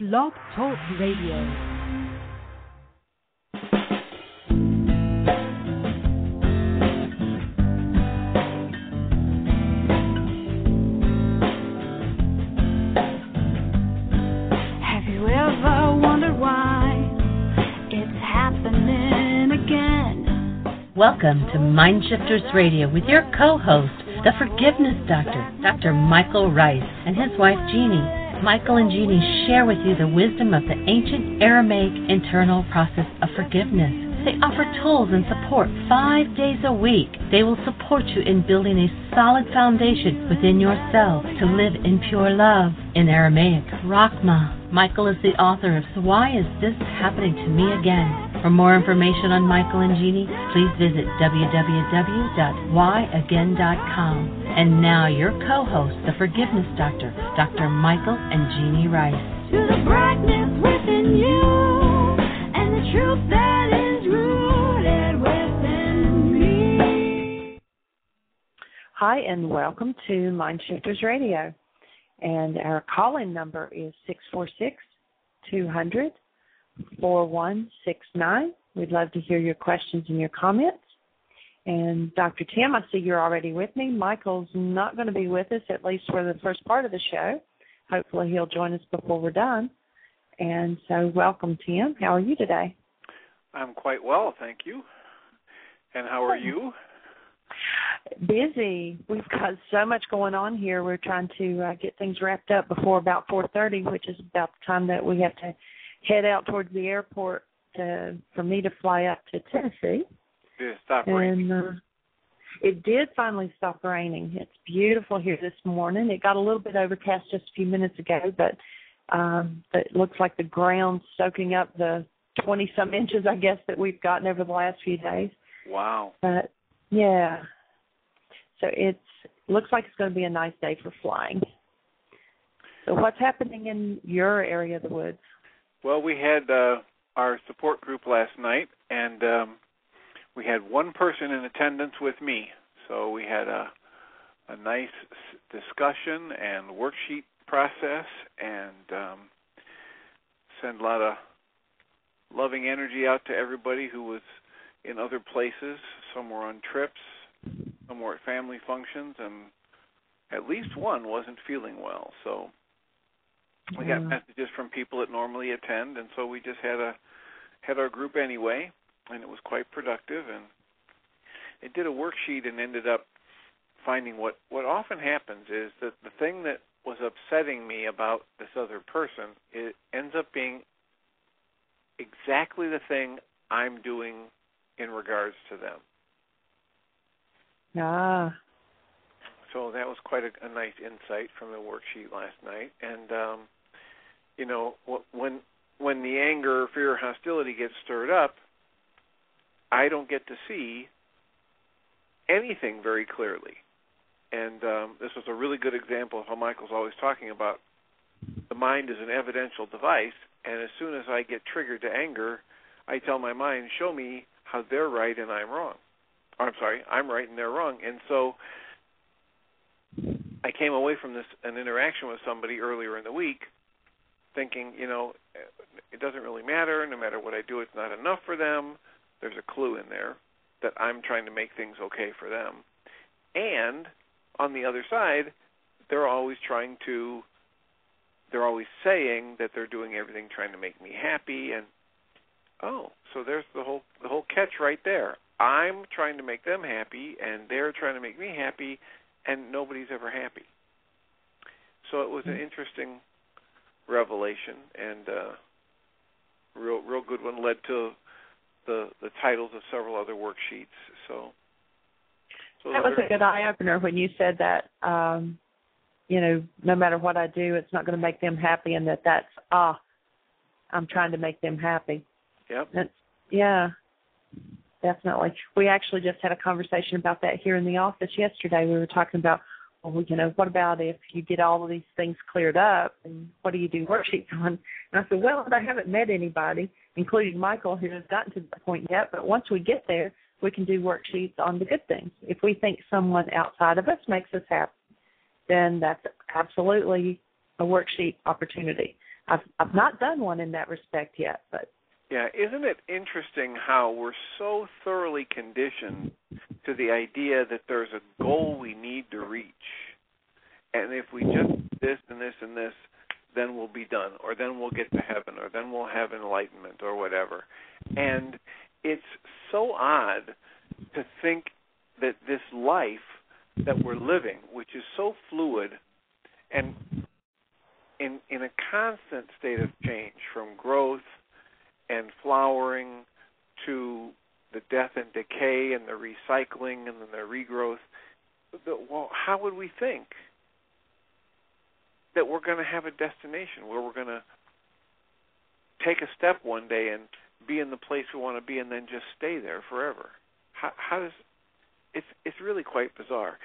Blog Talk Radio. Welcome to Mind Shifters Radio with your co-host, the Forgiveness Doctor, Dr. Michael Ryce, and his wife, Jeanie. Michael and Jeanie share with you the wisdom of the ancient Aramaic internal process of forgiveness. They offer tools and support 5 days a week. They will support you in building a solid foundation within yourself to live in pure love. In Aramaic, Rachma. Michael is the author of So Why Is This Happening to Me Again? For more information on Michael and Jeanie, please visit www.whyagain.com. And now your co-host, the Forgiveness Doctor, Dr. Michael and Jeanie Ryce. To the brightness within you and the truth that is rooted within me. Hi, and welcome to Mind Shifters Radio. And our call-in number is 646-200-4169. We'd love to hear your questions and your comments. And Dr. Tim, I see you're already with me. Michael's not going to be with us, at least for the first part of the show. Hopefully he'll join us before we're done. And so welcome, Tim. How are you today? I'm quite well, thank you. And how are you? Busy. We've got so much going on here. We're trying to get things wrapped up before about 4:30, which is about the time that we have to head out towards the airport for me to fly up to Tennessee. Did it stop raining? And it did finally stop raining. It's beautiful here this morning. It got a little bit overcast just a few minutes ago, but it looks like the ground's soaking up the 20-some inches, I guess, that we've gotten over the last few days. Wow. But, yeah. So it looks like it's going to be a nice day for flying. So what's happening in your area of the woods? Well, we had our support group last night, and we had one person in attendance with me. So we had a nice discussion and worksheet process, and send a lot of loving energy out to everybody who was in other places. Some were on trips, some were at family functions, and at least one wasn't feeling well. So we got messages from people that normally attend, and so we just had our group anyway, and it was quite productive. And it did a worksheet and ended up finding what often happens is that the thing that was upsetting me about this other person, it ends up being exactly the thing I'm doing in regards to them. Ah. So that was quite a nice insight from the worksheet last night. And, when the anger, fear, hostility gets stirred up, I don't get to see anything very clearly. And this was a really good example of how Michael's always talking about the mind is an evidential device, and as soon as I get triggered to anger, I tell my mind, show me how they're right and I'm wrong. I'm right and they're wrong. And so I came away from an interaction with somebody earlier in the week thinking, it doesn't really matter. No matter what I do, it's not enough for them. There's a clue in there that I'm trying to make things okay for them. And on the other side, they're always saying that they're doing everything trying to make me happy. And, so there's the whole catch right there. I'm trying to make them happy, and they're trying to make me happy, and nobody's ever happy. So it was an interesting revelation, and real good one. Led to the titles of several other worksheets. So that was a good eye-opener when you said that, no matter what I do, it's not going to make them happy, and that's I'm trying to make them happy. Yep. Yeah. Definitely. We actually just had a conversation about that here in the office yesterday. We were talking about, what about if you get all of these things cleared up, and what do you do worksheets on? And I said, well, I haven't met anybody, including Michael, who has gotten to that point yet, but once we get there, we can do worksheets on the good things. If we think someone outside of us makes us happy, then that's absolutely a worksheet opportunity. I've not done one in that respect yet, but. Yeah, isn't it interesting how we're so thoroughly conditioned to the idea that there's a goal we need to reach, and if we just do this and this and this, then we'll be done, or then we'll get to heaven, or then we'll have enlightenment, or whatever. And it's so odd to think that this life that we're living, which is so fluid and in a constant state of change, from growth and flowering to the death and decay and the recycling and then the regrowth, well, how would we think that we're going to have a destination where we're going to take a step one day and be in the place we want to be and then just stay there forever? How does it's really quite bizarre.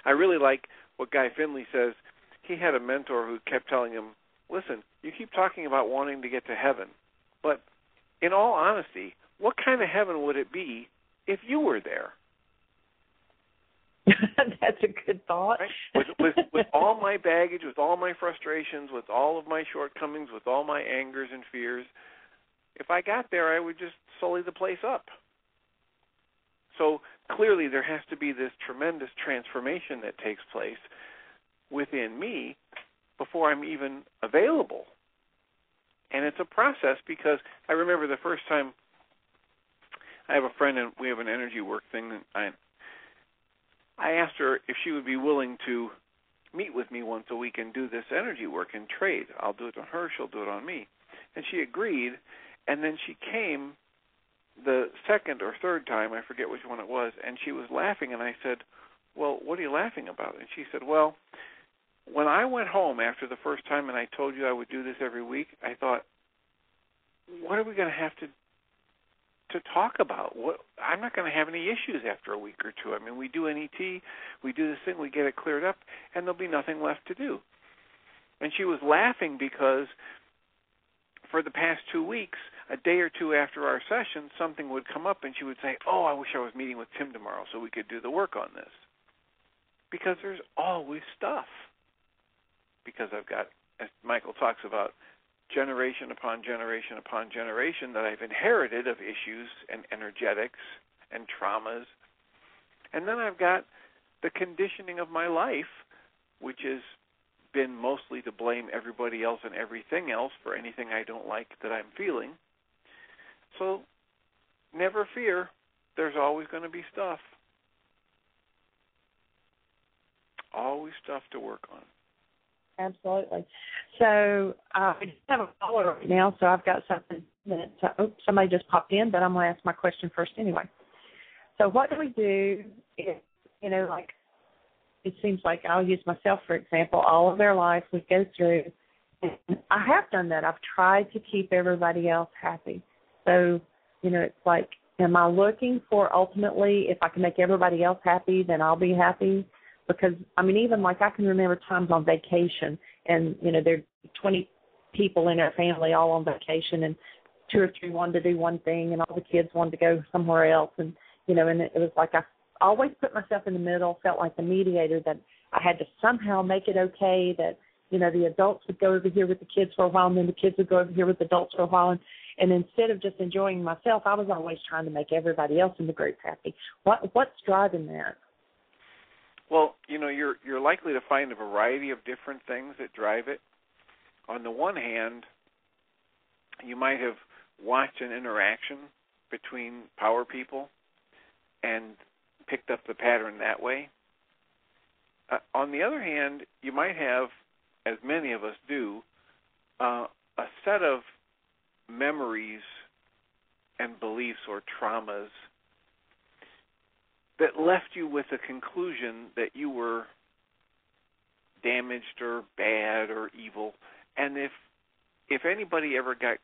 I really like what Guy Finley says. He had a mentor who kept telling him, listen, you keep talking about wanting to get to heaven, but in all honesty, what kind of heaven would it be if you were there? That's a good thought. Right? With all my baggage, with all my frustrations, with all of my shortcomings, with all my angers and fears, if I got there, I would just sully the place up. So clearly there has to be this tremendous transformation that takes place within me before I'm even available. And it's a process, because I remember the first time I have a friend and we have an energy work thing, and I asked her if she would be willing to meet with me once a week and do this energy work and trade. I'll do it on her, she'll do it on me. And she agreed, and then she came the second or third time, I forget which one it was, and she was laughing, and I said, well, what are you laughing about? And she said, well, when I went home after the first time and I told you I would do this every week, I thought, what are we going to have to talk about? I'm not going to have any issues after a week or two. I mean, we do NET, we do this thing, we get it cleared up, and there'll be nothing left to do. And she was laughing because for the past 2 weeks, a day or two after our session, something would come up and she would say, oh, I wish I was meeting with Tim tomorrow so we could do the work on this. Because there's always stuff. Because I've got, as Michael talks about, generation upon generation upon generation that I've inherited of issues and energetics and traumas. And then I've got the conditioning of my life, which has been mostly to blame everybody else and everything else for anything I don't like that I'm feeling. So never fear, there's always going to be stuff. Always stuff to work on. Absolutely. So I just have a caller right now, so I've got something that somebody just popped in, but I'm going to ask my question first anyway. So what do we do if, like, it seems like I'll use myself, for example, all of their life we go through, and I have done that. I've tried to keep everybody else happy. So, it's like, am I looking for ultimately, if I can make everybody else happy, then I'll be happy? Because, even like I can remember times on vacation, and, there are 20 people in our family all on vacation, and 2 or 3 wanted to do one thing, and all the kids wanted to go somewhere else. And, and it was like I always put myself in the middle, felt like the mediator, that I had to somehow make it okay that, the adults would go over here with the kids for a while, and then the kids would go over here with the adults for a while. And instead of just enjoying myself, I was always trying to make everybody else in the group happy. What's driving that? Well, you're likely to find a variety of different things that drive it. On the one hand, you might have watched an interaction between power people and picked up the pattern that way. On the other hand, you might have, as many of us do, a set of memories and beliefs or traumas that left you with a conclusion that you were damaged or bad or evil. And if anybody ever got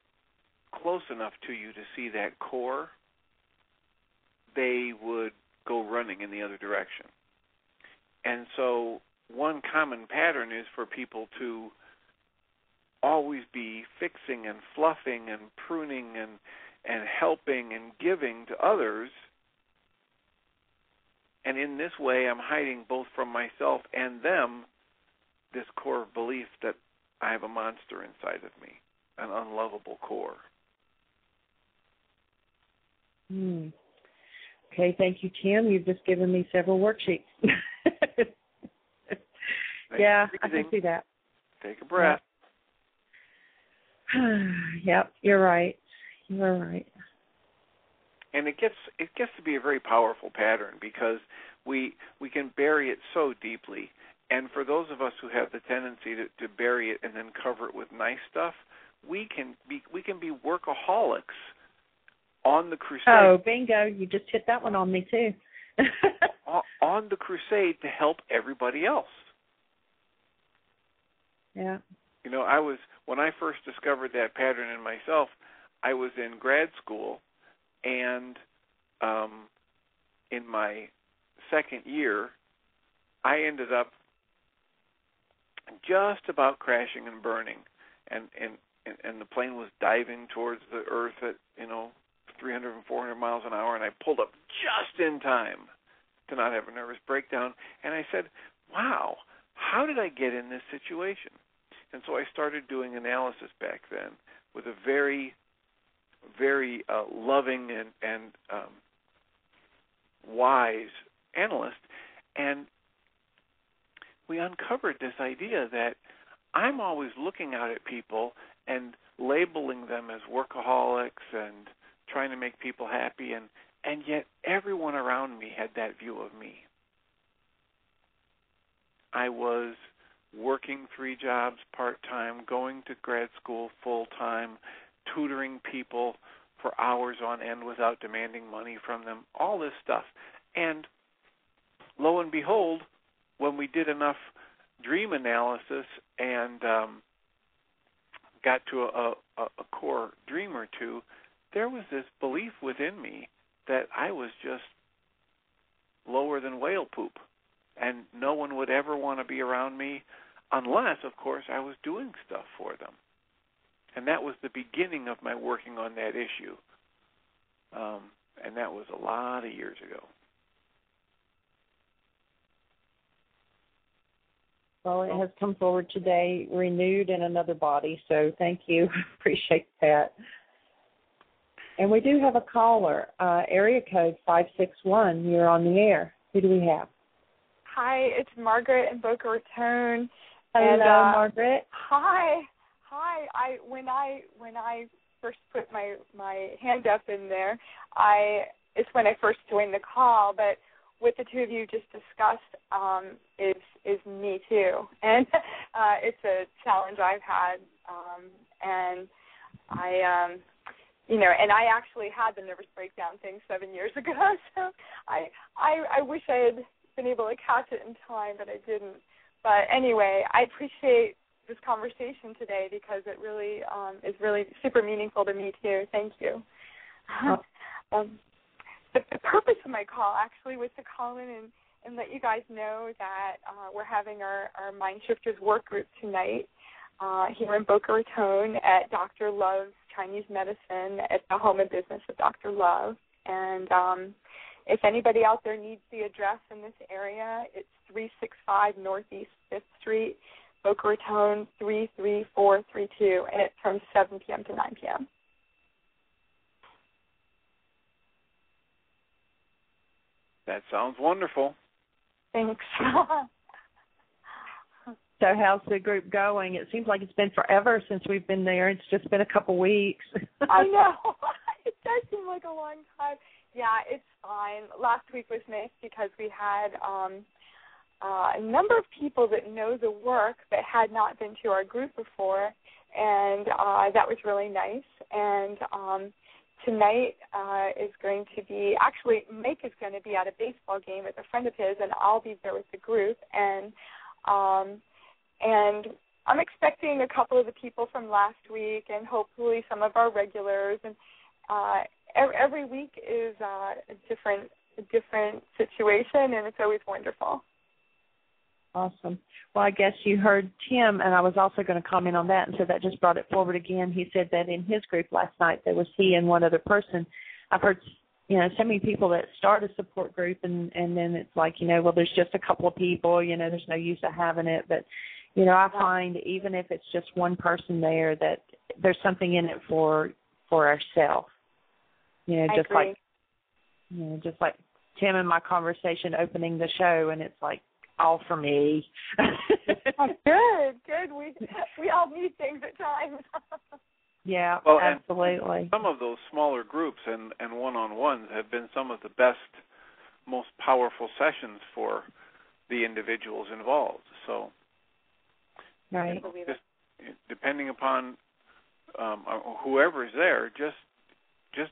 close enough to you to see that core, they would go running in the other direction. And so one common pattern is for people to always be fixing and fluffing and pruning and helping and giving to others. And in this way, I'm hiding both from myself and them this core belief that I have a monster inside of me, an unlovable core. Okay, thank you, Tim. You've just given me several worksheets. Yeah, I can see that. Take a breath. Yep, you're right. You're right. And it gets to be a very powerful pattern because we can bury it so deeply. And for those of us who have the tendency to bury it and then cover it with nice stuff, we can be workaholics on the crusade. Oh, bingo! You just hit that one on me too. on the crusade to help everybody else. Yeah. You know, when I first discovered that pattern in myself, I was in grad school, and in my second year, I ended up just about crashing and burning, and the plane was diving towards the earth at 300 and 400 miles an hour, and I pulled up just in time to not have a nervous breakdown. And I said, wow, how did I get in this situation? And so I started doing analysis back then with a very, very loving and wise analyst. And we uncovered this idea that I'm always looking out at people and labeling them as workaholics and trying to make people happy, and yet everyone around me had that view of me. I was working 3 jobs part-time, going to grad school full-time, tutoring people for hours on end without demanding money from them, all this stuff. And lo and behold, when we did enough dream analysis and got to a core dream or two, there was this belief within me that I was just lower than whale poop, and no one would ever want to be around me unless, of course, I was doing stuff for them. And that was the beginning of my working on that issue. And that was a lot of years ago. Well, it has come forward today, renewed in another body, so thank you. Appreciate that. And we do have a caller, area code 561. You're on the air. Who do we have? Hi, it's Margaret in Boca Raton. Hello, and, Margaret. Hi. When I first put my hand up in there, it's when I first joined the call. But what the two of you just discussed is me too, and it's a challenge I've had, and and I actually had the nervous breakdown thing 7 years ago, so I wish I had been able to catch it in time, but I didn't. But anyway, I appreciate this conversation today because it really is really super meaningful to me too. Thank you. The purpose of my call actually was to call in and let you guys know that we're having our Mind Shifters work group tonight here in Boca Raton at Dr. Love's Chinese Medicine at the home and business of Dr. Love. And if anybody out there needs the address in this area, it's 365 Northeast 5th Street, Boca Raton 33432, and it's from 7 p.m. to 9 p.m. That sounds wonderful. Thanks. So how's the group going? It seems like it's been forever since we've been there. It's just been a couple weeks. I know. It does seem like a long time. Yeah, it's fine. Last week was nice because we had a number of people that know the work but had not been to our group before, and that was really nice. And tonight is going to be, actually, Mike is going to be at a baseball game with a friend of his, and I'll be there with the group. And I'm expecting a couple of the people from last week and hopefully some of our regulars. And every week is a different situation, and it's always wonderful. Awesome. Well, I guess you heard Tim, and I was also going to comment on that, and so that just brought it forward again. He said that in his group last night there was he and one other person. I've heard, so many people that start a support group, and then it's like, well, there's just a couple of people, there's no use of having it. But, I find even if it's just one person there, that there's something in it for ourselves. Just like Tim and my conversation opening the show, and it's like all for me. Good. We all need things at times. Yeah, well, absolutely. And some of those smaller groups and one-on-ones have been some of the best, most powerful sessions for the individuals involved. So, right. Just depending upon whoever is there, just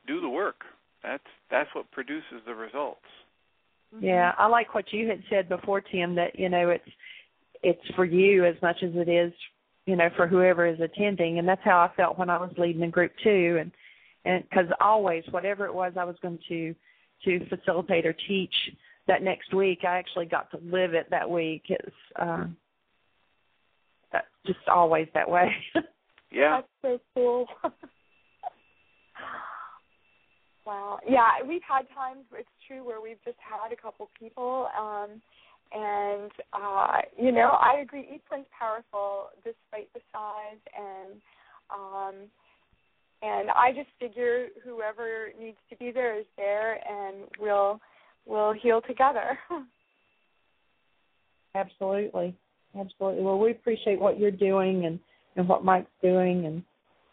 do the work. That's what produces the results. Yeah, I like what you had said before, Tim, that it's for you as much as it is, for whoever is attending, and that's how I felt when I was leading in group 2, and because always whatever it was I was going to facilitate or teach that next week, I actually got to live it that week. It's that's just always that way. Yeah, that's so cool. Wow. Yeah, we've had times, it's true, where we've just had a couple people, and I agree, each one's powerful despite the size, and I just figure whoever needs to be there is there, and we'll heal together. Absolutely. Well, we appreciate what you're doing and what Mike's doing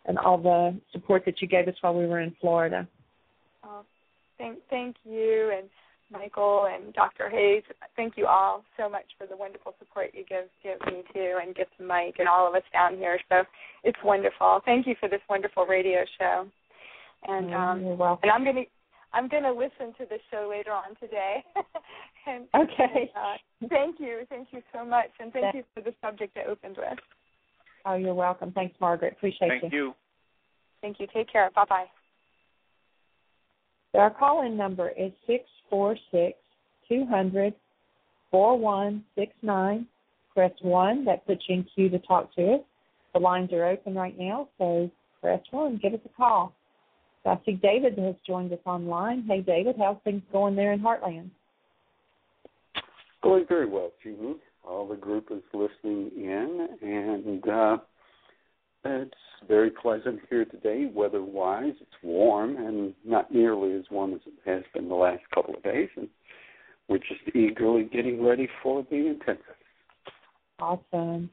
and all the support that you gave us while we were in Florida. Thank you, and Michael and Dr. Hayes. Thank you all so much for the wonderful support you give me too, and give to Mike and all of us down here. So it's wonderful. Thank you for this wonderful radio show. And you're welcome. And I'm gonna listen to this show later on today. Okay. Thank you so much, and thank you for the subject I opened with. Oh, you're welcome. Thanks, Margaret. Appreciate you. Thank you. Thank you. Take care. Bye-bye. Our call-in number is 646-200-4169. Press 1. That puts you in queue to talk to us. The lines are open right now, so press 1. Give us a call. So I see David has joined us online. Hey, David, how's things going there in Heartland? Going very well, Jeanie. All the group is listening in, and it's very pleasant here today, weather-wise. It's warm and not nearly as warm as it has been the last couple of days, and we're just eagerly getting ready for the intensive. Awesome.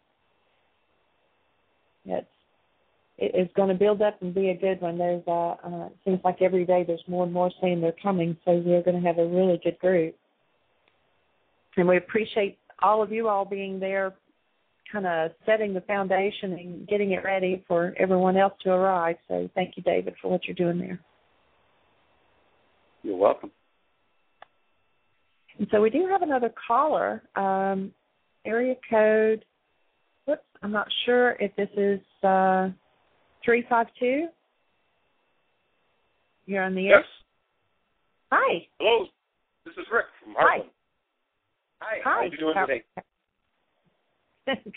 It's going to build up and be a good one. There's it seems like every day there's more and more saying they're coming, so we're going to have a really good group. And we appreciate all of you all being there, kind of setting the foundation and getting it ready for everyone else to arrive. So thank you, David, for what you're doing there. You're welcome. And so we do have another caller, area code, I'm not sure if this is 352. You're on the air? Yes. Hi. Hello. This is Rick from Heartland. Hi. How are you doing today?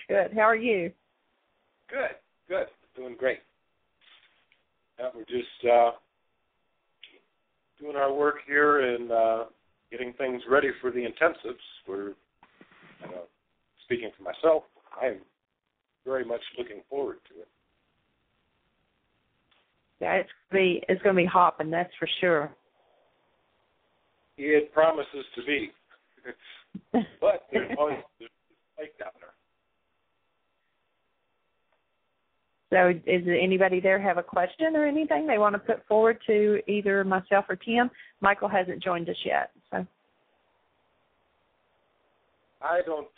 Good. How are you? Good. Doing great. Yeah, we're just doing our work here and getting things ready for the intensives. We're speaking for myself. I am very much looking forward to it. Yeah, it's going to be hopping, that's for sure. It promises to be. But there's always light down there. So is anybody there have a question or anything they want to put forward to either myself or Tim? Michael hasn't joined us yet. So I don't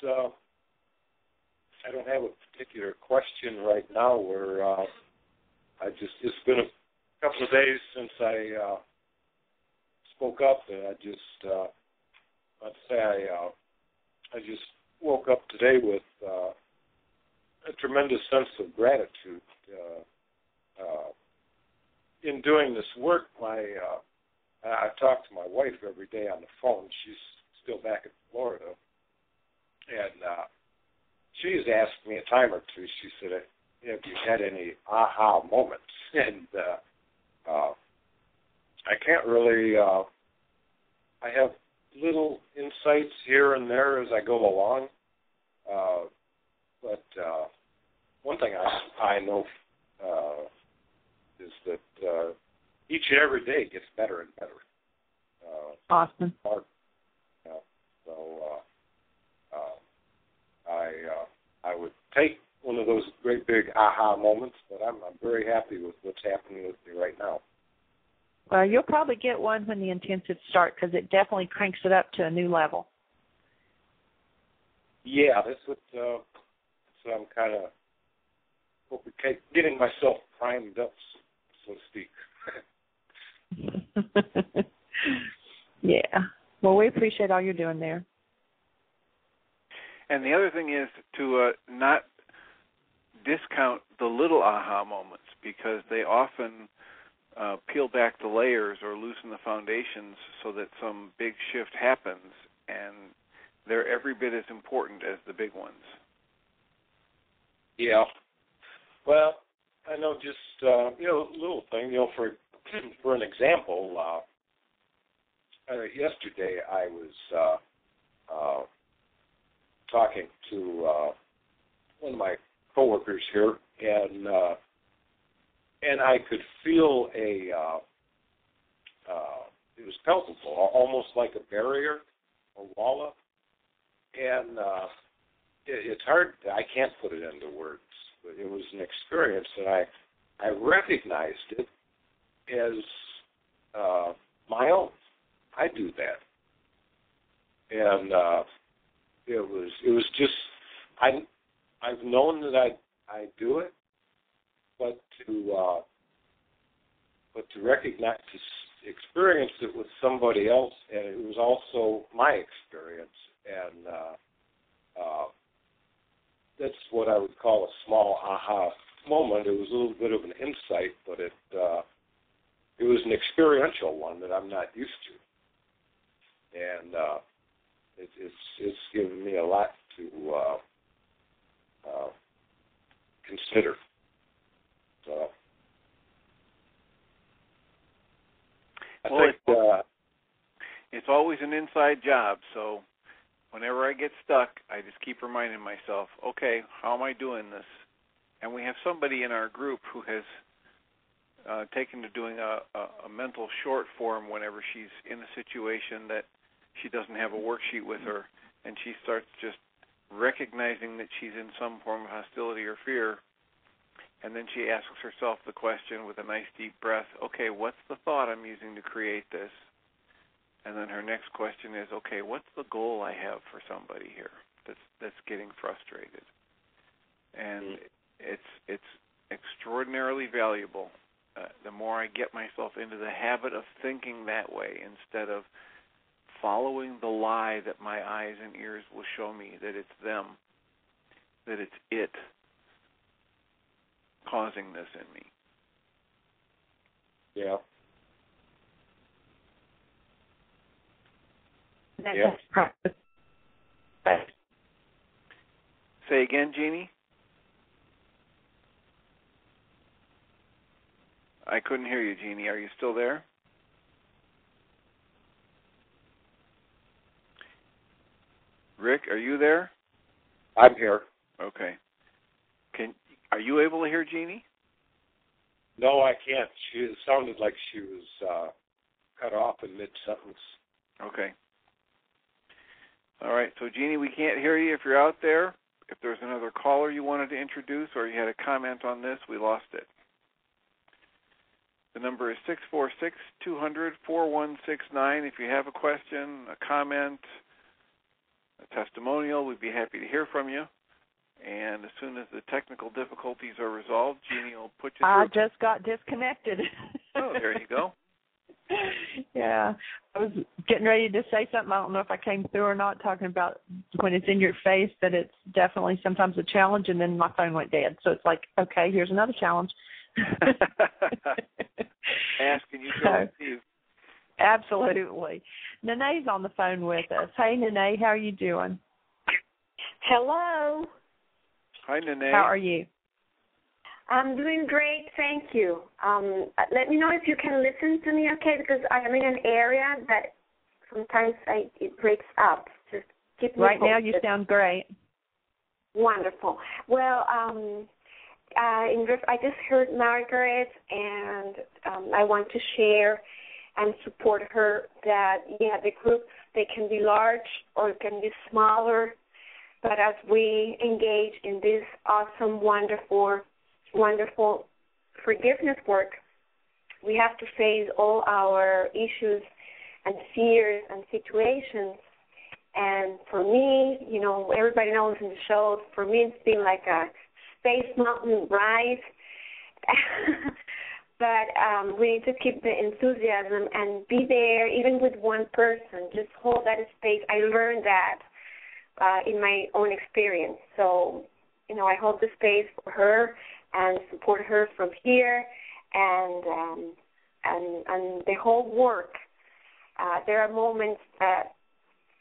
have a particular question right now. It's been a couple of days since I spoke up, and I just woke up today with a tremendous sense of gratitude. In doing this work, I talk to my wife every day on the phone. She's still back in Florida, and she has asked me a time or two. She said, "Have you had any aha moments?" And I can't really. I have little insights here and there as I go along, But one thing I know is that each and every day gets better and better. Awesome. I would take one of those great big aha moments, but I'm very happy with what's happening with me right now. Well, you'll probably get one when the intensives start because it definitely cranks it up to a new level. Yeah, that's what so I'm kind of getting myself primed up, so to speak. Yeah. Well, we appreciate all you're doing there. And the other thing is to not discount the little aha moments, because they often peel back the layers or loosen the foundations so that some big shift happens, and they're every bit as important as the big ones. Yeah. Well, I know just a little thing. For an example, yesterday I was talking to one of my coworkers here, and I could feel it was palpable, almost like a barrier, a wall up, and it's hard. I can't put it into words, but it was an experience, and I recognized it as my own. I do that, and it was just I've known that I do it, but to recognize, to experience it with somebody else, and it was also my experience, and that's what I would call a small aha moment. It was a little bit of an insight, but it was an experiential one that I'm not used to, and it's given me a lot to consider. So, it's always an inside job, so whenever I get stuck, I just keep reminding myself, okay, how am I doing this? And we have somebody in our group who has taken to doing a mental short form whenever she's in a situation that she doesn't have a worksheet with her, and she starts just recognizing that she's in some form of hostility or fear, and then she asks herself the question with a nice deep breath, okay, what's the thought I'm using to create this? And then her next question is, okay, what's the goal I have for somebody here that's getting frustrated? And it's extraordinarily valuable. The more I get myself into the habit of thinking that way instead of following the lie that my eyes and ears will show me that it's them, that it's it causing this in me. Yeah. That's Say again, Jeanie? I couldn't hear you, Jeanie. Are you still there? Rick, are you there? I'm here. Okay. Are you able to hear Jeanie? No, I can't. It sounded like she was cut off in mid-sentence. Okay. All right. So, Jeanie, we can't hear you if you're out there. If there's another caller you wanted to introduce or you had a comment on this, we lost it. The number is 646-200-4169. If you have a question, a comment, a testimonial, we'd be happy to hear from you. And as soon as the technical difficulties are resolved, Jeanie will put you through. I just got disconnected. Oh, there you go. Yeah. I was getting ready to say something. I don't know if I came through or not, talking about when it's in your face that it's definitely sometimes a challenge, and then my phone went dead. So it's like, okay, here's another challenge. Ask and you shall receive. Absolutely. Nanay's on the phone with us. Hey, Nanay, how are you doing? Hello. Hi, Nanay. How are you? I'm doing great, thank you. Let me know if you can listen to me, okay? Because I am in an area that sometimes it breaks up. Just keep me right now posted. you sound great. Wonderful. Well, I just heard Margaret, and I want to share and support her that, the groups, they can be large or can be smaller, but as we engage in this awesome, wonderful forgiveness work, we have to face all our issues and fears and situations. And for me, everybody knows in the show, for me it's been like a space mountain ride. But we need to keep the enthusiasm and be there, even with one person. Just hold that space. I learned that in my own experience. So, I hold the space for her and support her from here, and the whole work. There are moments that,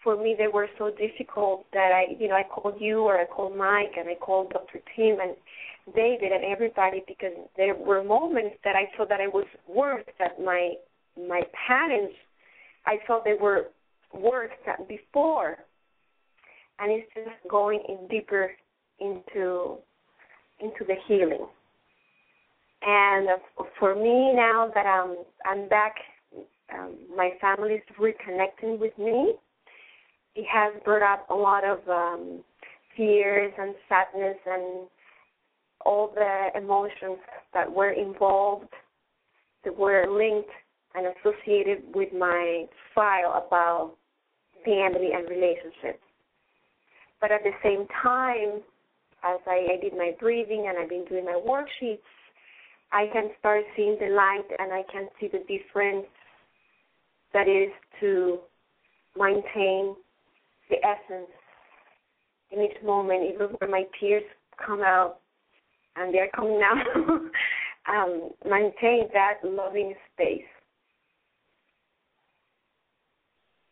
for me, they were so difficult that I called you, or I called Mike, and I called Dr. Tim and David and everybody, because there were moments that I thought that I was worse, that my patterns, I thought they were worse than before. And it's just going in deeper into the healing. And for me, now that I'm back, my family is reconnecting with me. It has brought up a lot of fears and sadness and all the emotions that were involved, that were linked and associated with my file about family and relationships. But at the same time, as I did my breathing and I've been doing my worksheets, I can start seeing the light, and I can see the difference that is to maintain the essence in each moment, even when my tears come out, and they're coming out, maintain that loving space.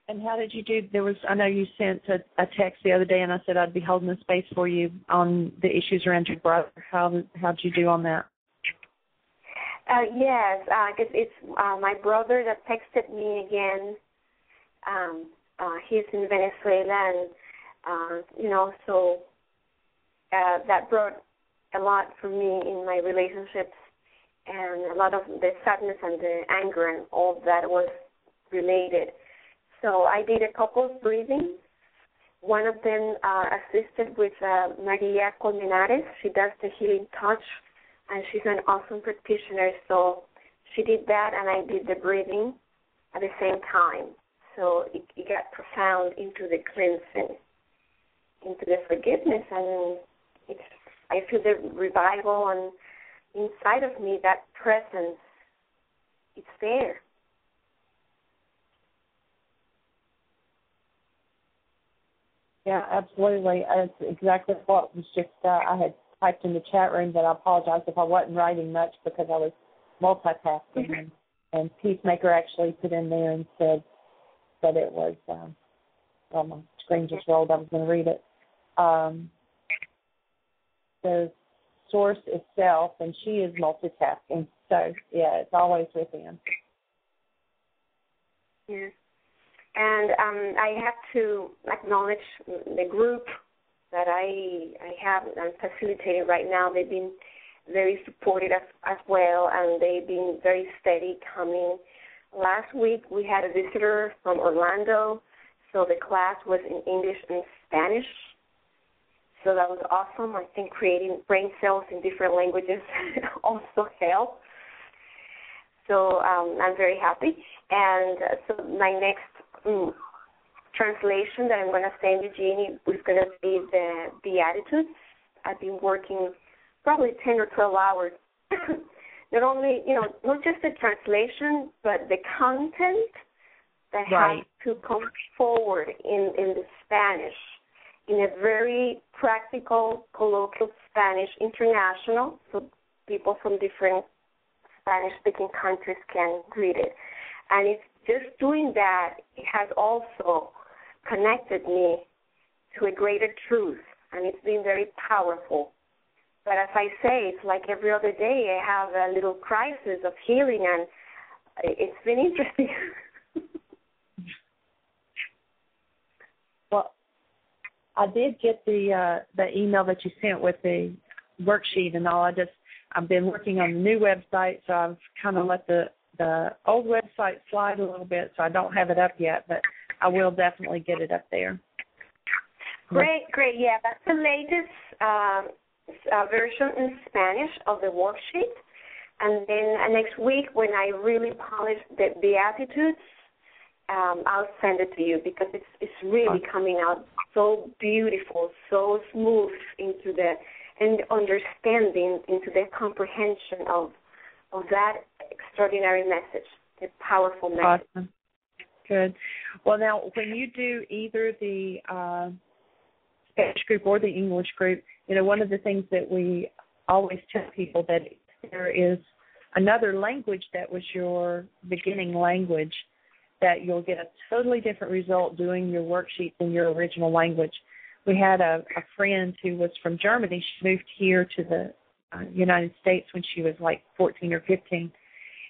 And how did you do? I know you sent a text the other day, and I said I'd be holding the space for you on the issues around your brother. How'd you do on that? Yes, because it's my brother that texted me again. He's in Venezuela, and so that brought a lot for me in my relationships, and a lot of the sadness and the anger and all that was related. So I did a couple of breathings. One of them assisted with Maria Colmenares. She does the healing touch, and she's an awesome practitioner. So she did that, and I did the breathing at the same time. So it got profound into the cleansing, into the forgiveness, and I feel the revival, and inside of me, that presence, it's there. Yeah, absolutely. That's exactly what was just, I had typed in the chat room that I apologize if I wasn't writing much because I was multitasking. And Peacemaker actually put in there and said that it was, well, my screen just rolled. I was going to read it. The source is self, and she is multitasking. So, yeah, it's always within. Yeah. And I have to acknowledge the group that I have and facilitating right now. They've been very supportive as well, and they've been very steady coming. Last week we had a visitor from Orlando, so the class was in English and Spanish. So that was awesome. I think creating brain cells in different languages also helps. So I'm very happy. And so my next translation that I'm going to send you, Jeanie, is going to be the Beatitudes. I've been working probably 10 or 12 hours. Not only, not just the translation, but the content that has to come forward in the Spanish, in a very practical, colloquial Spanish, international, so people from different Spanish-speaking countries can read it. And it's just doing that, it has also connected me to a greater truth, and it's been very powerful. But as I say, it's like every other day I have a little crisis of healing, and it's been interesting. I did get the email that you sent with the worksheet and all. I've been working on the new website, so I've kind of let the old website slide a little bit, so I don't have it up yet, but I will definitely get it up there. Great. Yeah, that's the latest version in Spanish of the worksheet. And then next week, when I really polish the Beatitudes, I'll send it to you because it's really coming out so beautiful, so smooth into the understanding, into the comprehension of that extraordinary message, the powerful message. Awesome. Good. Well, now, when you do either the Spanish group or the English group, one of the things that we always tell people that there is another language that was your beginning language, that you'll get a totally different result doing your worksheets in your original language. We had a friend who was from Germany. She moved here to the United States when she was like 14 or 15,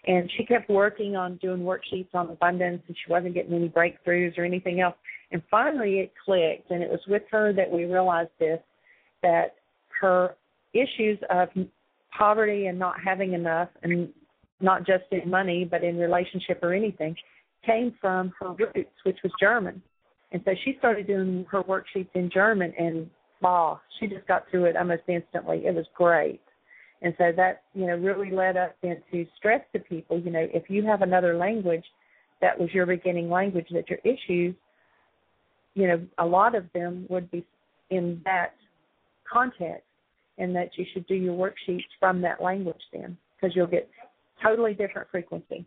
and she kept working on doing worksheets on abundance, and she wasn't getting any breakthroughs or anything else. And finally it clicked, and it was with her that we realized this, that her issues of poverty and not having enough, and not just in money but in relationship or anything, came from her roots, which was German. And so she started doing her worksheets in German, and wow, she just got through it almost instantly. It was great. And so that, really led us into stress to people, if you have another language that was your beginning language, that your issues, a lot of them would be in that context, and that you should do your worksheets from that language then, because you'll get totally different frequency.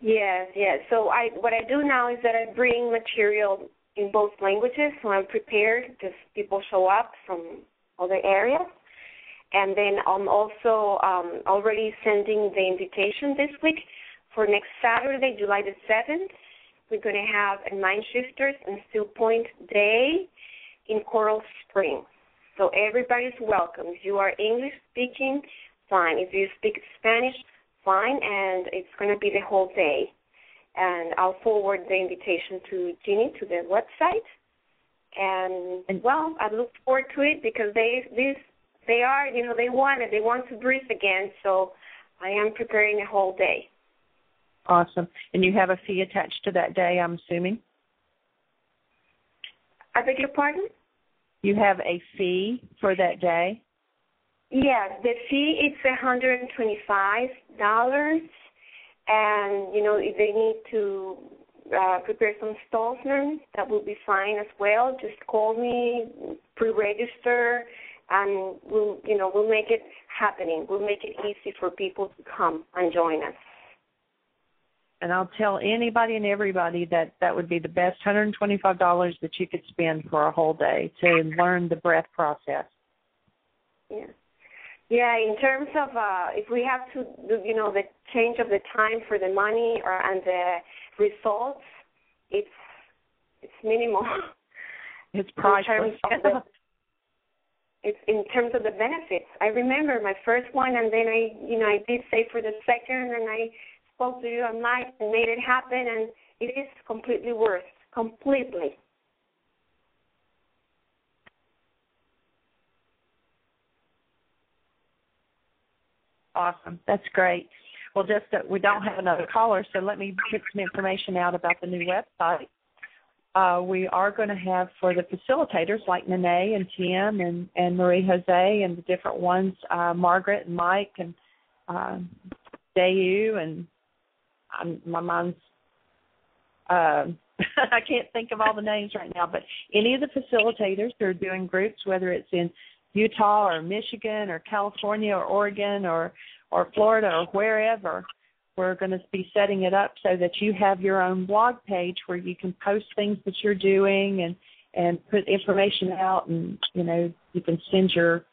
Yes. So what I do now is that I bring material in both languages, so I'm prepared because people show up from other areas. And then I'm also already sending the invitation this week for next Saturday, July the 7th. We're going to have a Mind Shifters and Still Point Day in Coral Springs. So everybody's welcome. If you are English speaking, fine. If you speak Spanish, fine. And it's going to be the whole day. And I'll forward the invitation to Jeanie, to the website. And well, I look forward to it because they want to breathe again. So I am preparing a whole day. Awesome. And you have a fee attached to that day, I'm assuming? I beg your pardon? You have a fee for that day? Yes, the fee is $125, and if they need to prepare some Stolzman, that will be fine as well. Just call me, pre-register, and we'll make it happening. We'll make it easy for people to come and join us. And I'll tell anybody and everybody that would be the best $125 that you could spend for a whole day to learn the breath process. Yeah. In terms of if we have to do, the change of the time for the money and the results, it's minimal. It's priceless. It's in terms of the benefits. I remember my first one, and then I did say for the second, and I spoke to you online and made it happen, and it is completely worth, completely. Awesome. That's great. Well, just that we don't have another caller, so let me get some information out about the new website. We are going to have, for the facilitators like Nanay and Tim and Marie Jose and the different ones, Margaret and Mike and Dayu, and my mind's I can't think of all the names right now, but any of the facilitators who are doing groups, whether it's in Utah or Michigan or California or Oregon or Florida or wherever, we're going to be setting it up so that you have your own blog page where you can post things that you're doing and put information out, and you can send your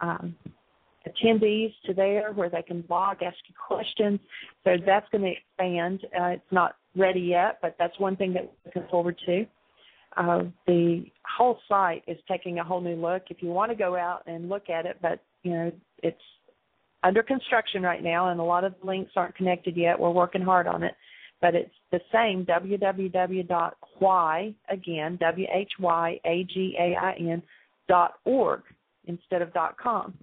attendees to there where they can blog, ask you questions. So that's going to expand. It's not ready yet, but that's one thing that we're looking forward to. The whole site is taking a whole new look. If you want to go out and look at it, but it's under construction right now, and a lot of the links aren't connected yet. We're working hard on it, but it's the same, www.worksheets, why, again, WHYAGAIN.org instead of .com.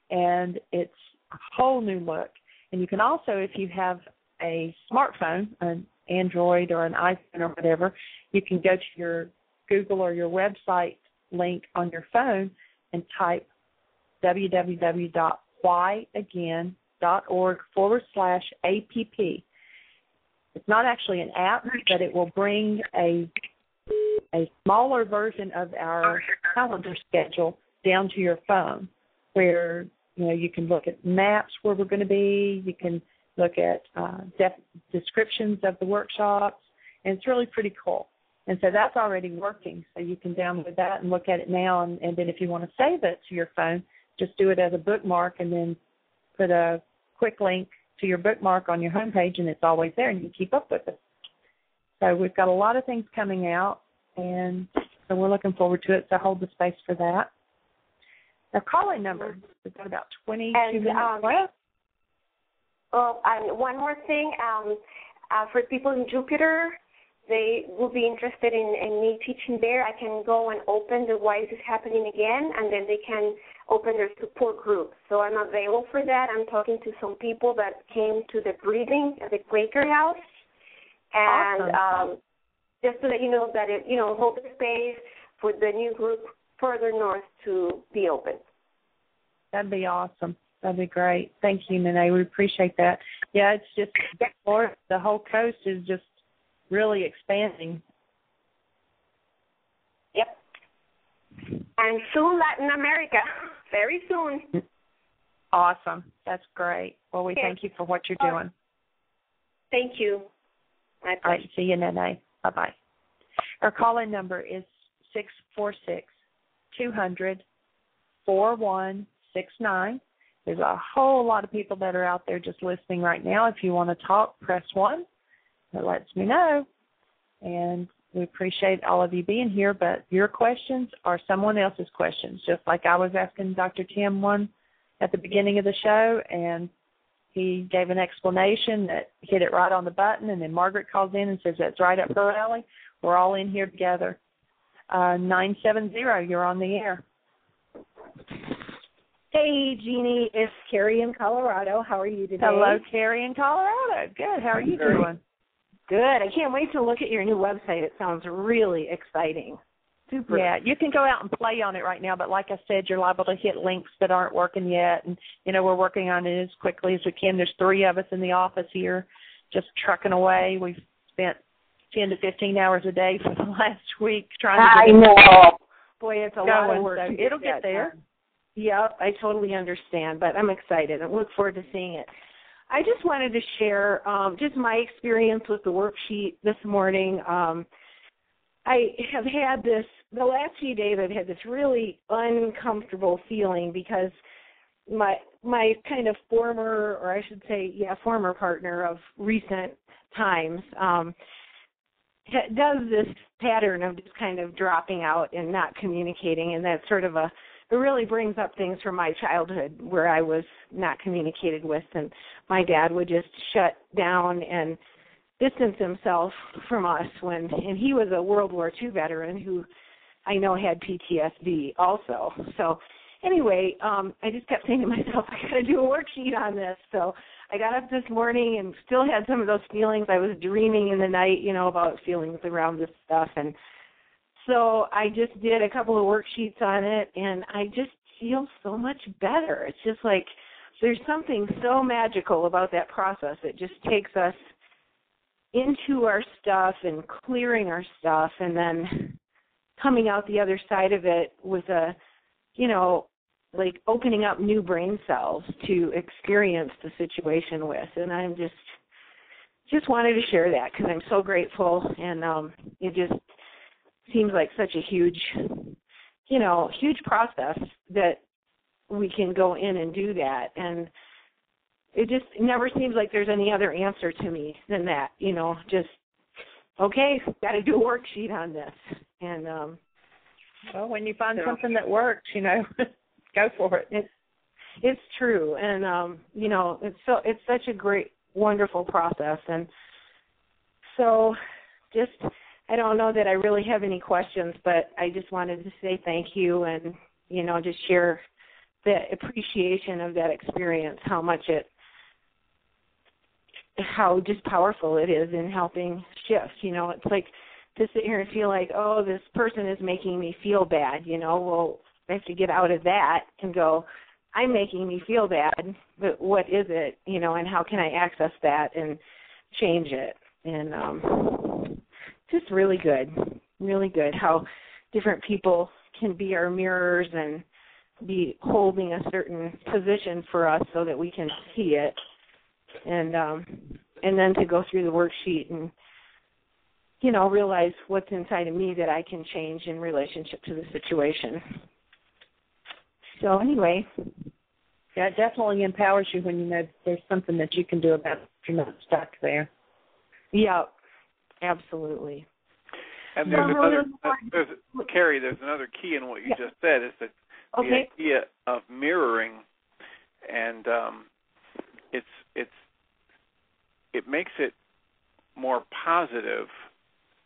And it's a whole new look. And you can also, if you have a smartphone, an Android or an iPhone or whatever, you can go to your Google or your website link on your phone and type www.whyagain.org/app. It's not actually an app, but it will bring a smaller version of our calendar schedule down to your phone, where you can look at maps where we're going to be. You can look at descriptions of the workshops, and it's really pretty cool. And so that's already working. So you can download that and look at it now, and then if you want to save it to your phone, just do it as a bookmark and then put a quick link to your bookmark on your homepage, and it's always there, and you keep up with it. So we've got a lot of things coming out, and so we're looking forward to it, so hold the space for that. Our call-in number, we've got about 22 minutes left. Oh, and one more thing, for people in Jupiter, they will be interested in me teaching there. I can go and open the Why Is This Happening Again, and then they can open their support group. So I'm available for that. I'm talking to some people that came to the breathing at the Quaker House. And awesome. Just to let you know that hold the space for the new group further north to be open. That'd be awesome. That'd be great. Thank you, Nanay. We appreciate that. Yeah, it's just the whole coast is just really expanding. Yep. And soon Latin America. Very soon. Awesome. That's great. Well, we thank you for what you're doing. Thank you. All right. See you, Nanay. Bye-bye. Our call-in number is 646-200-4169. There's a whole lot of people that are out there just listening right now. If you want to talk, press 1. That lets me know. And we appreciate all of you being here, but your questions are someone else's questions, just like I was asking Dr. Tim one at the beginning of the show, and he gave an explanation that hit it right on the button, and then Margaret calls in and says that's right up her alley. We're all in here together. 970, you're on the air. Hey, Jeanie, it's Carrie in Colorado. How are you today? Hello, Carrie in Colorado. Good. How are you doing? Good. I can't wait to look at your new website. It sounds really exciting. Super. Yeah, you can go out and play on it right now, but like I said, you're liable to hit links that aren't working yet, and, we're working on it as quickly as we can. There's 3 of us in the office here just trucking away. We've spent 10 to 15 hours a day for the last week trying to get I know. Boy, it's a lot of work. So it'll get there. Yep, I totally understand, but I'm excited. I look forward to seeing it. I just wanted to share just my experience with the worksheet this morning. I have had the last few days I've had this really uncomfortable feeling because my kind of former partner of recent times does this pattern of just kind of dropping out and not communicating, and that's sort of it really brings up things from my childhood where I was not communicated with, and my dad would just shut down and distance himself from us and he was a World War II veteran who I know had PTSD also. So anyway, I just kept saying to myself, I got to do a worksheet on this. So I got up this morning and still had some of those feelings. I was dreaming in the night, about feelings around this stuff, and so I just did a couple of worksheets on it, and I just feel so much better. It's just like there's something so magical about that process. It just takes us into our stuff and clearing our stuff and then coming out the other side of it with like opening up new brain cells to experience the situation with. And I'm just wanted to share that because I'm so grateful, and it just seems like such a huge process that we can go in and do that. And it just never seems like there's any other answer to me than that, just, okay, got to do a worksheet on this. And well, when you find something that works, go for it. It's true. And, it's such a great, wonderful process. And so just I don't know that I really have any questions, but I just wanted to say thank you and, just share the appreciation of that experience, how just powerful it is in helping shift. It's like to sit here and feel like, oh, this person is making me feel bad, well, I have to get out of that and go, I'm making me feel bad, but what is it, and how can I access that and change it? And just really good how different people can be our mirrors and be holding a certain position for us so that we can see it, and then to go through the worksheet and realize what's inside of me that I can change in relationship to the situation. So anyway, yeah, it definitely empowers you when you know there's something that you can do about it if you're not stuck there. Yeah, absolutely. And Carrie, there's another key in what you just said, is that the idea of mirroring, and it makes it more positive.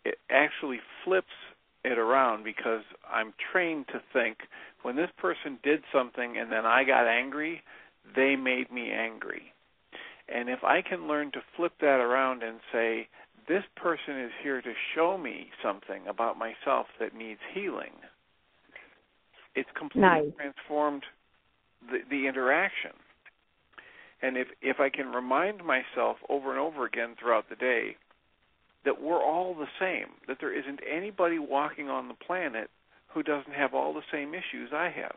It actually flips it around, because I'm trained to think when this person did something and then I got angry, they made me angry. And if I can learn to flip that around and say, this person is here to show me something about myself that needs healing, it's completely transformed the interaction. And if I can remind myself over and over again throughout the day that we're all the same, that there isn't anybody walking on the planet who doesn't have all the same issues I have,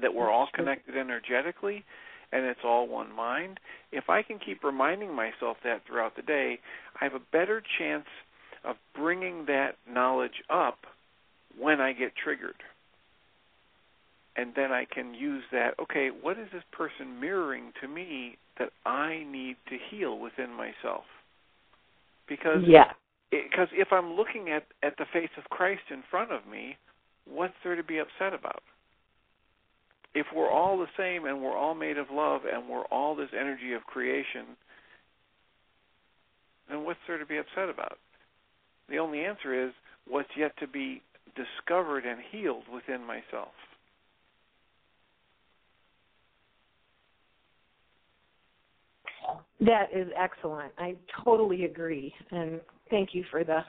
that we're all connected energetically, and it's all one mind. If I can keep reminding myself that throughout the day, I have a better chance of bringing that knowledge up when I get triggered. And then I can use that, okay, what is this person mirroring to me that I need to heal within myself? Because if I'm looking at the face of Christ in front of me, what's there to be upset about? If we're all the same and we're all made of love and we're all this energy of creation, then what's there to be upset about? The only answer is what's yet to be discovered and healed within myself. That is excellent. I totally agree. And thank you for the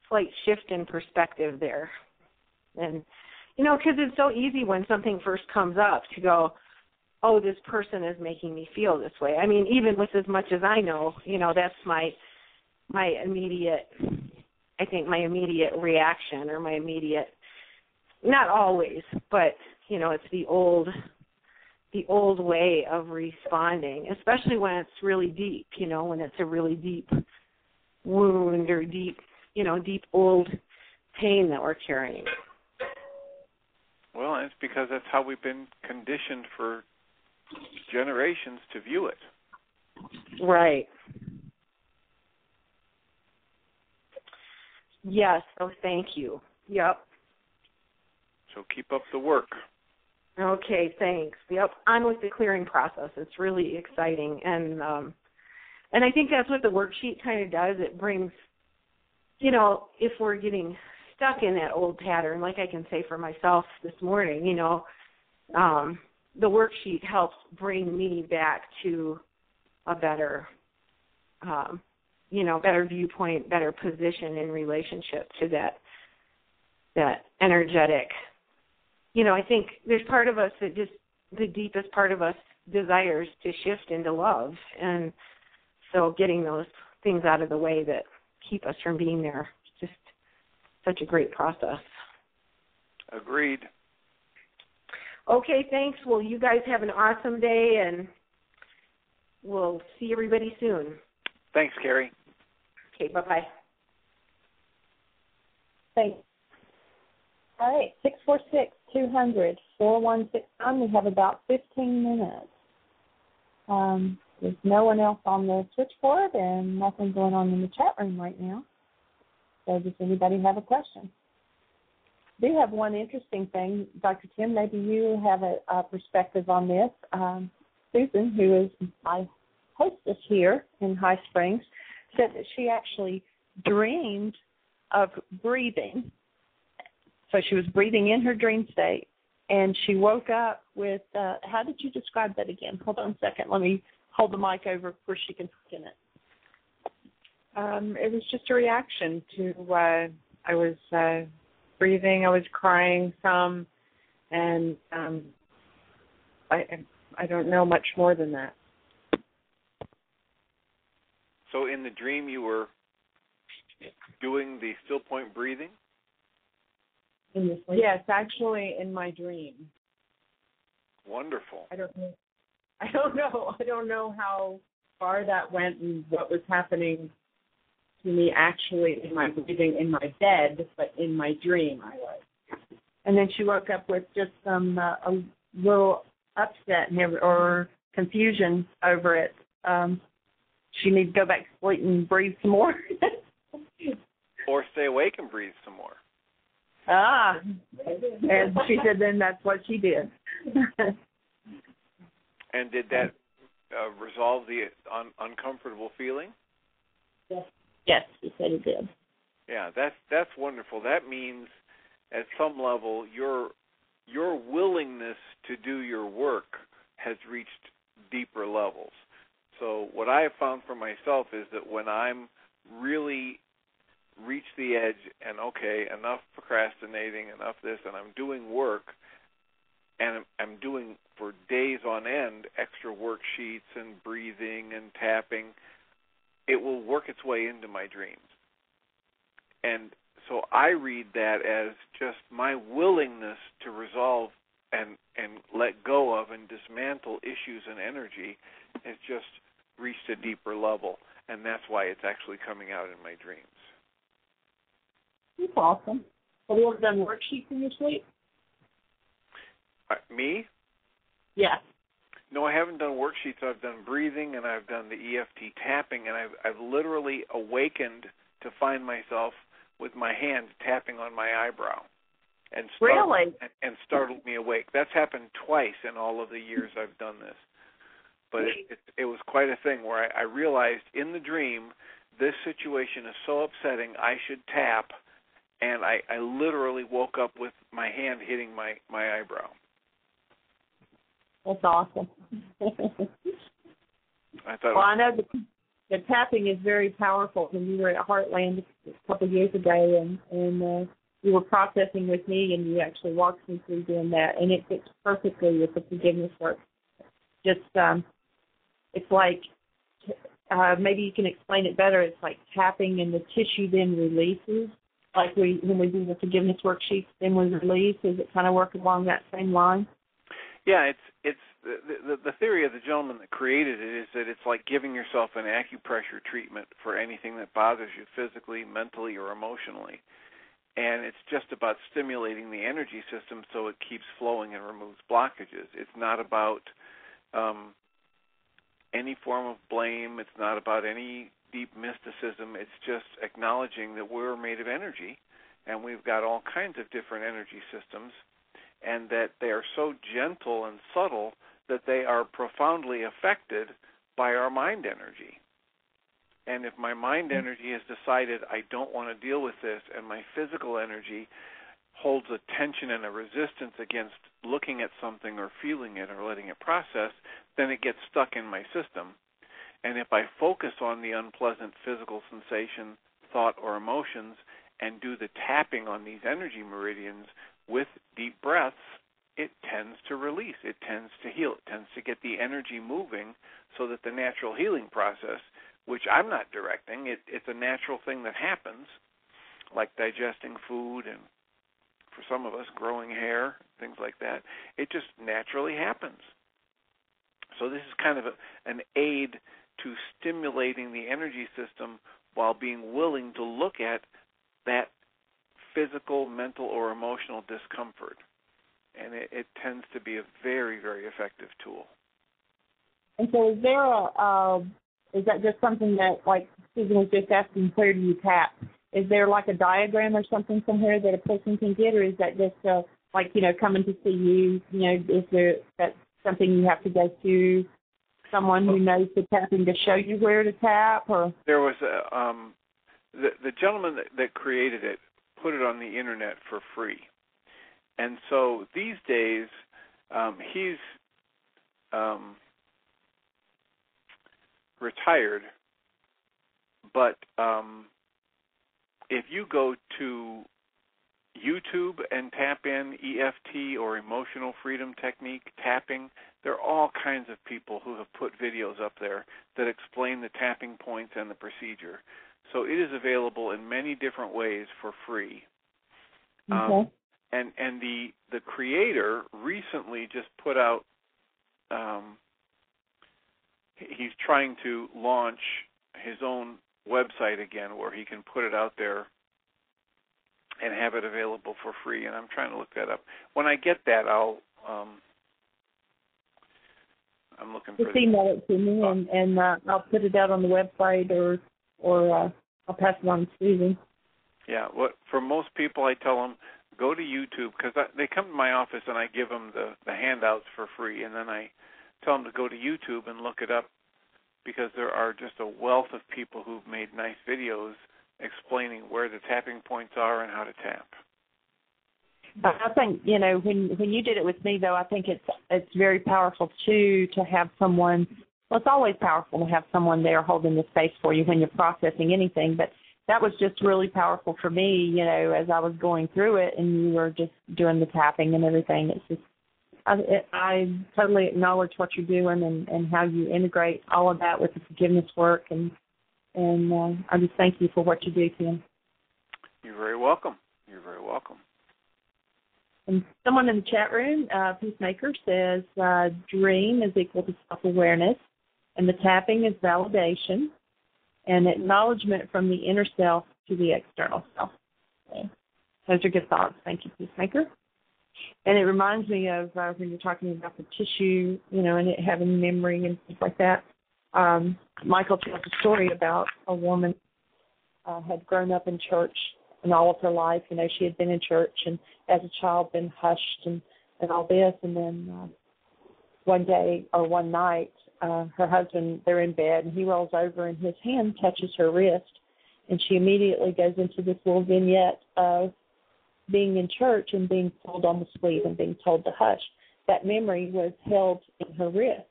slight shift in perspective there. And, because it's so easy when something first comes up to go, oh, this person is making me feel this way. I mean, even with as much as I know, that's my immediate reaction, or my immediate, not always, but, it's the old way of responding, especially when it's really deep, when it's a really deep wound or deep old pain that we're carrying. Well, it's because that's how we've been conditioned for generations to view it. Right. Yes, so thank you. Yep. So keep up the work. Okay, thanks. Yep, on with the clearing process. It's really exciting, and I think that's what the worksheet kind of does. It brings, if we're getting stuck in that old pattern, like I can say for myself this morning, the worksheet helps bring me back to a better, better viewpoint, better position in relationship to that energetic. I think there's part of us that just the deepest part of us desires to shift into love. And so getting those things out of the way that keep us from being there is just such a great process. Agreed. Okay, thanks. Well, you guys have an awesome day, and we'll see everybody soon. Thanks, Carrie. Okay, bye-bye. Thanks. All right, 646-200-4169. We have about 15 minutes. There's no one else on the switchboard and nothing going on in the chat room right now. So does anybody have a question? I do have one interesting thing. Dr. Tim, maybe you have a perspective on this. Susan, who is my hostess here in High Springs, said that she actually dreamed of breathing. So she was breathing in her dream state, and she woke up with, how did you describe that again? Hold on a second. Let me hold the mic over where she can talk in it. It was just a reaction to, I was breathing, I was crying some, and I don't know much more than that. So in the dream you were doing the still point breathing? Yes, actually in my dream. Wonderful. I don't know how far that went and what was happening to me actually in my breathing in my bed, but in my dream I was. And then she woke up with just some a little upset or confusion over it. She needs to go back to sleep and breathe some more. Or stay awake and breathe some more. Ah, and she said then that's what she did. And did that resolve the uncomfortable feeling? Yes, she said it did. Yeah, that's wonderful. That means at some level your willingness to do your work has reached deeper levels. So what I have found for myself is that when I'm really reached the edge and, okay, enough procrastinating, enough this, and I'm doing work, and I'm doing for days on end extra worksheets and breathing and tapping, it will work its way into my dreams. And so I read that as just my willingness to resolve and let go of and dismantle issues and energy has just reached a deeper level, and that's why it's actually coming out in my dreams. That's awesome. Have you ever done worksheets in your sleep? Me? Yeah. No, I haven't done worksheets. I've done breathing, and I've done the EFT tapping, and I've literally awakened to find myself with my hand tapping on my eyebrow. And startled me awake. That's happened twice in all of the years I've done this. But it was quite a thing where I realized in the dream, this situation is so upsetting, I should tap, and I literally woke up with my hand hitting my eyebrow. That's awesome. I know the tapping is very powerful. When you were at Heartland a couple of years ago, and you were processing with me, and you actually walked me through doing that, and it fits perfectly with the forgiveness work. Just it's like maybe you can explain it better. It's like tapping, and the tissue then releases. Like when we do the forgiveness worksheets, then we release. Does it kind of work along that same line? Yeah, it's the theory of the gentleman that created it is that it's like giving yourself an acupressure treatment for anything that bothers you physically, mentally, or emotionally. And it's just about stimulating the energy system so it keeps flowing and removes blockages. It's not about any form of blame. It's not about any deep mysticism. It's just acknowledging that we're made of energy, and we've got all kinds of different energy systems, and that they are so gentle and subtle that they are profoundly affected by our mind energy. And if my mind energy has decided I don't want to deal with this, and my physical energy holds a tension and a resistance against looking at something or feeling it or letting it process, then it gets stuck in my system. And if I focus on the unpleasant physical sensation, thought, or emotions, and do the tapping on these energy meridians with deep breaths, it tends to release. It tends to heal. It tends to get the energy moving so that the natural healing process, which I'm not directing, it's a natural thing that happens, like digesting food and, for some of us, growing hair, things like that. It just naturally happens. So this is kind of an aid to stimulating the energy system while being willing to look at that physical, mental, or emotional discomfort. And it tends to be a very, very effective tool. And so is there is that just something that, like Susan was just asking, where do you tap? Is there like a diagram or something somewhere that a person can get, or is that just like, coming to see you, is there that something you have to go to someone who knows the tapping to show you where to tap? Or there was the gentleman that created it put it on the internet for free. And so these days, he's retired, but if you go to YouTube and tap in EFT or emotional freedom technique tapping, there are all kinds of people who have put videos up there that explain the tapping points and the procedure. So it is available in many different ways for free. Okay. And the creator recently just put out, he's trying to launch his own website again where he can put it out there and have it available for free, and I'm trying to look that up. When I get that, I'm looking for just email it to me, and I'll put it out on the website, or I'll pass it on to Susan. Yeah, for most people, I tell them, go to YouTube, because they come to my office and I give them the handouts for free, and then I tell them to go to YouTube and look it up, because there are just a wealth of people who've made nice videos explaining where the tapping points are and how to tap. I think, when you did it with me, though, I think it's very powerful, too, to have someone. Well, it's always powerful to have someone there holding the space for you when you're processing anything, but that was just really powerful for me, as I was going through it, and you were just doing the tapping and everything. It's just, I totally acknowledge what you're doing and how you integrate all of that with the forgiveness work, and I just thank you for what you do, Tim. You're very welcome. You're very welcome. And someone in the chat room, Peacemaker, says dream is equal to self-awareness, and the tapping is validation and acknowledgement from the inner self to the external self. Okay. Those are good thoughts. Thank you, Peacemaker. And it reminds me of when you're talking about the tissue, and it having memory and things like that. Michael tells a story about a woman had grown up in church, and all of her life, she had been in church and as a child been hushed and all this. And then one day or one night, her husband, they're in bed, and he rolls over and his hand touches her wrist. And she immediately goes into this little vignette of being in church and being pulled on the sleeve and being told to hush. That memory was held in her wrist.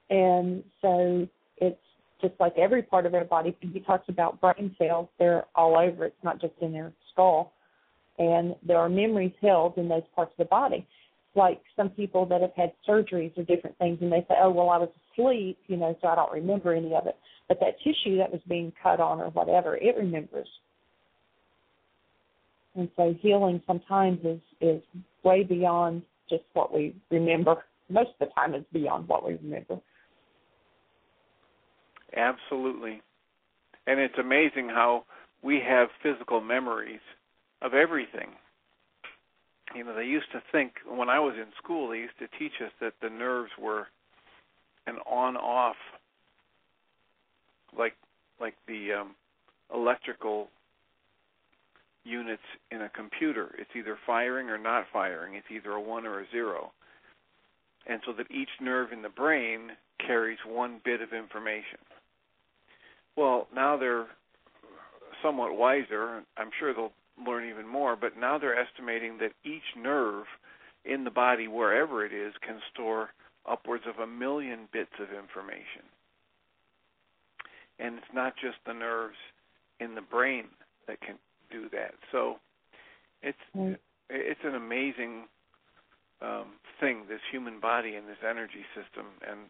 And so it's just like every part of our body. He talks about brain cells. They're all over. It's not just in their skull. And there are memories held in those parts of the body. Like some people that have had surgeries or different things, and they say, oh, well, I was asleep, so I don't remember any of it. But that tissue that was being cut on or whatever, it remembers. And so healing sometimes is way beyond just what we remember. Most of the time it's beyond what we remember. Absolutely. And it's amazing how we have physical memories of everything. They used to think, when I was in school, they used to teach us that the nerves were an on-off, like the electrical units in a computer. It's either firing or not firing. It's either a 1 or a 0. And so that each nerve in the brain carries one bit of information. Well, now they're somewhat wiser. I'm sure they'll learn even more, but now they're estimating that each nerve in the body, wherever it is, can store upwards of 1 million bits of information. And it's not just the nerves in the brain that can do that. So it's an amazing thing, this human body and this energy system, and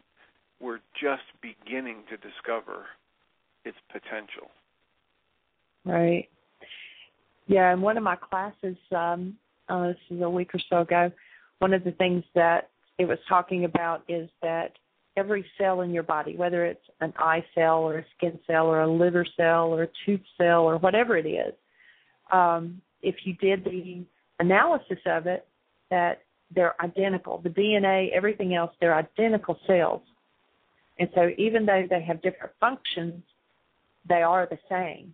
we're just beginning to discover its potential. Right. Yeah, in one of my classes, this is a week or so ago, one of the things that it was talking about is that every cell in your body, whether it's an eye cell or a skin cell or a liver cell or a tooth cell or whatever it is, if you did the analysis of it, that they're identical. The DNA, everything else, they're identical cells. And so even though they have different functions, they are the same.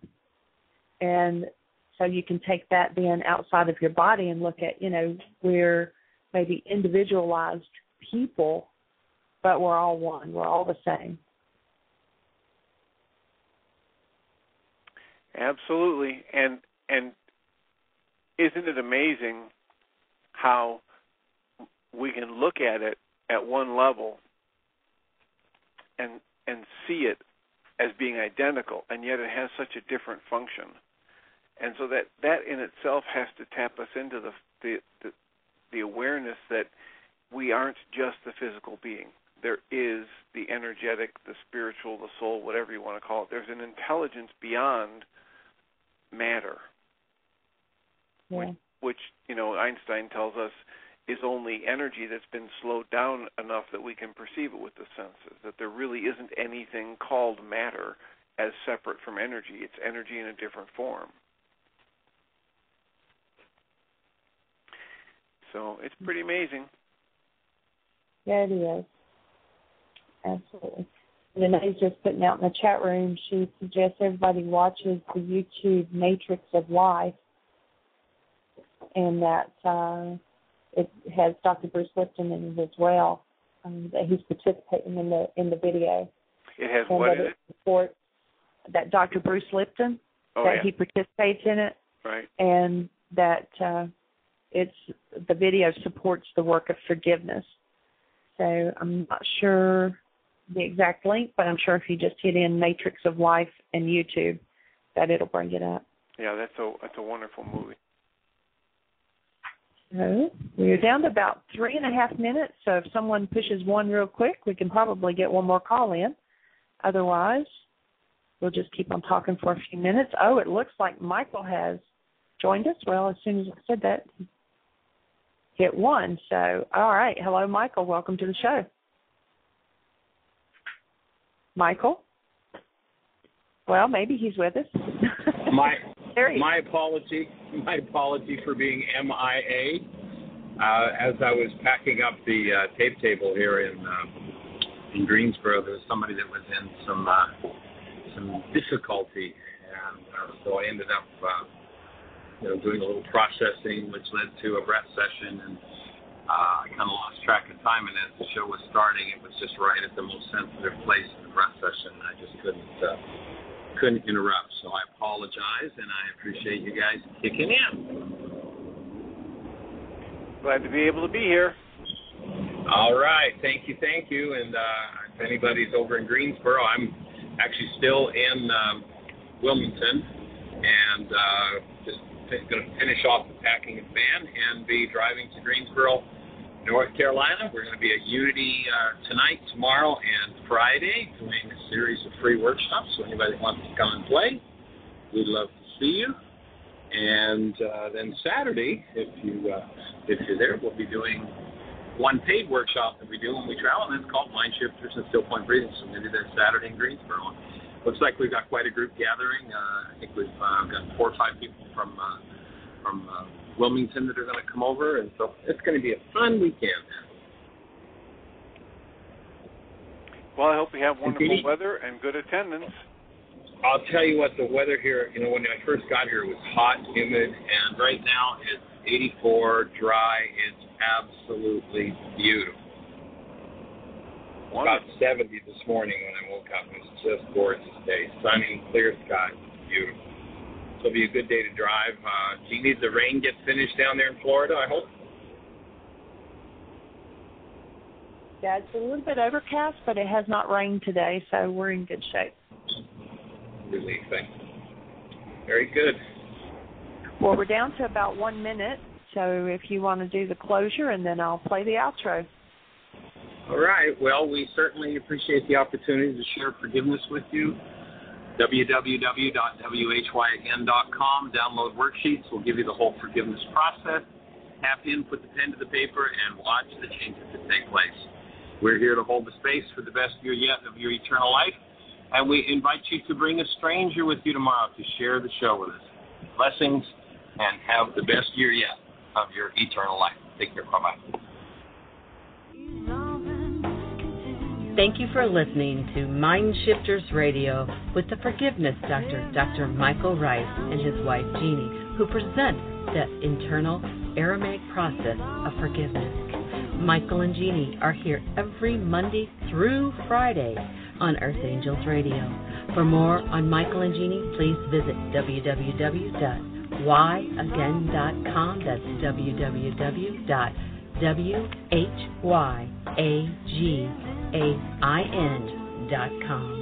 And so you can take that then outside of your body and look at, we're maybe individualized people, but we're all one. We're all the same. Absolutely. And isn't it amazing how we can look at it at one level and see it as being identical, and yet it has such a different function. And so that in itself has to tap us into the awareness that we aren't just the physical being. There is the energetic, the spiritual, the soul, whatever you want to call it. There's an intelligence beyond matter, which Einstein tells us is only energy that's been slowed down enough that we can perceive it with the senses, that there really isn't anything called matter as separate from energy. It's energy in a different form. So it's pretty amazing. Yeah, it is. Absolutely. Nanay's just putting out in the chat room, she suggests everybody watches the YouTube Matrix of Life, and that it has Dr. Bruce Lipton in it as well, that he's participating in the video. It has and what in it? Supports that Dr. Bruce Lipton, he participates in it, right? And that the video supports the work of forgiveness. So I'm not sure the exact link, but I'm sure if you just hit in Matrix of Life and YouTube, that it'll bring it up. Yeah, that's a wonderful movie. So we're down to about 3.5 minutes, so if someone pushes one real quick, we can probably get one more call in. Otherwise, we'll just keep on talking for a few minutes. Oh, it looks like Michael has joined us. Well, as soon as I said that, he hit one. So, all right. Hello, Michael. Welcome to the show. Michael? Well, maybe he's with us. My apology for being MIA. As I was packing up the tape table here in Greensboro, there was somebody that was in some difficulty, and so I ended up doing a little processing, which led to a breath session, and I kind of lost track of time. And as the show was starting, it was just right at the most sensitive place in the breath session. I just couldn't interrupt, so I apologize, and I appreciate you guys kicking in. Glad to be able to be here. All right, thank you, and if anybody's over in Greensboro, I'm actually still in Wilmington, and just going to finish off the packing of the van and be driving to Greensboro, North Carolina. We're going to be at Unity tonight, tomorrow, and Friday, doing a series of free workshops. So anybody that wants to come and play, we'd love to see you. And then Saturday, if you're there, we'll be doing one paid workshop that we do when we travel, and it's called Mind Shifters and Still Point Breathing. So maybe that's Saturday in Greensboro. Looks like we've got quite a group gathering. I think we've got 4 or 5 people from Wilmington that are going to come over, and so it's going to be a fun weekend. Well, I hope you have wonderful weather and good attendance. I'll tell you what, the weather here, when I first got here, it was hot, humid, and right now it's 84, dry. It's absolutely beautiful. About 70 this morning when I woke up. It was just gorgeous day. Sunny, clear sky, beautiful. So it'll be a good day to drive. Jeanie, the rain get finished down there in Florida, I hope? Yeah, it's a little bit overcast, but it has not rained today, so we're in good shape. Relief, very good. Well, we're down to about 1 minute, so if you want to do the closure, and then I'll play the outro. All right. Well, we certainly appreciate the opportunity to share forgiveness with you. www.whyn.com. Download worksheets. We'll give you the whole forgiveness process. Tap in, put the pen to the paper, and watch the changes that take place. We're here to hold the space for the best year yet of your eternal life, and we invite you to bring a stranger with you tomorrow to share the show with us. Blessings, and have the best year yet of your eternal life. Take care. Bye-bye. Thank you for listening to Mind Shifters Radio with the Forgiveness Doctor, Dr. Michael Ryce, and his wife Jeanie, who present the internal Aramaic process of forgiveness. Michael and Jeanie are here every Monday through Friday on Earth Angels Radio. For more on Michael and Jeanie, please visit www.whyagain.com. That's www.whyagain.com.